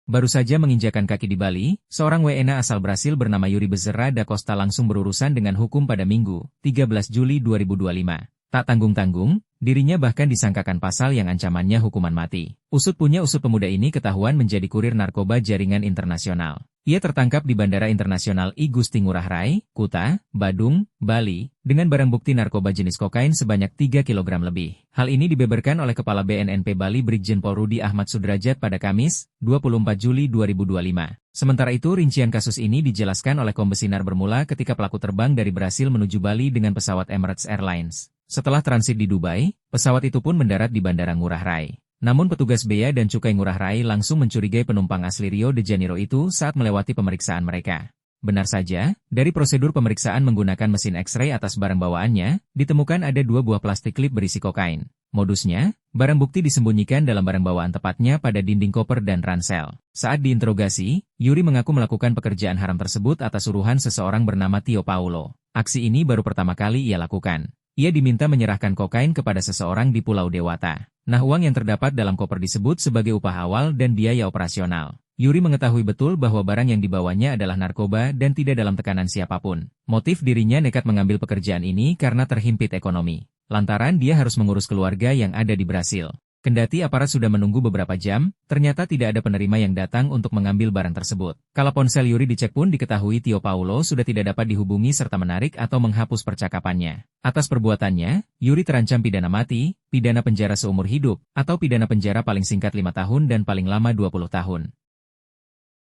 Baru saja menginjakan kaki di Bali, seorang WNA asal Brasil bernama Yuri Bezerra da Costa langsung berurusan dengan hukum pada Minggu, 13 Juli 2025. Tak tanggung-tanggung, dirinya bahkan disangkakan pasal yang ancamannya hukuman mati. Usut pemuda ini ketahuan menjadi kurir narkoba jaringan internasional. Ia tertangkap di Bandara Internasional I Gusti Ngurah Rai, Kuta, Badung, Bali, dengan barang bukti narkoba jenis kokain sebanyak 3 kg lebih. Hal ini dibeberkan oleh Kepala BNNP Bali Brigjen Pol Rudi Ahmad Sudrajat pada Kamis, 24 Juli 2025. Sementara itu rincian kasus ini dijelaskan oleh Kombes Sinar bermula ketika pelaku terbang dari Brasil menuju Bali dengan pesawat Emirates Airlines. Setelah transit di Dubai, pesawat itu pun mendarat di Bandara Ngurah Rai. Namun petugas Bea dan Cukai Ngurah Rai langsung mencurigai penumpang asli Rio de Janeiro itu saat melewati pemeriksaan mereka. Benar saja, dari prosedur pemeriksaan menggunakan mesin X-ray atas barang bawaannya, ditemukan ada 2 buah plastik klip berisi kokain. Modusnya, barang bukti disembunyikan dalam barang bawaan tepatnya pada dinding koper dan ransel. Saat diinterogasi, Yuri mengaku melakukan pekerjaan haram tersebut atas suruhan seseorang bernama Tio Paulo. Aksi ini baru pertama kali ia lakukan. Ia diminta menyerahkan kokain kepada seseorang di Pulau Dewata. Nah, uang yang terdapat dalam koper disebut sebagai upah awal dan biaya operasional. Yuri mengetahui betul bahwa barang yang dibawanya adalah narkoba dan tidak dalam tekanan siapapun. Motif dirinya nekat mengambil pekerjaan ini karena terhimpit ekonomi. Lantaran dia harus mengurus keluarga yang ada di Brasil. Kendati aparat sudah menunggu beberapa jam, ternyata tidak ada penerima yang datang untuk mengambil barang tersebut. Kala ponsel Yuri dicek pun diketahui Tio Paulo sudah tidak dapat dihubungi serta menarik atau menghapus percakapannya. Atas perbuatannya, Yuri terancam pidana mati, pidana penjara seumur hidup, atau pidana penjara paling singkat 5 tahun dan paling lama 20 tahun.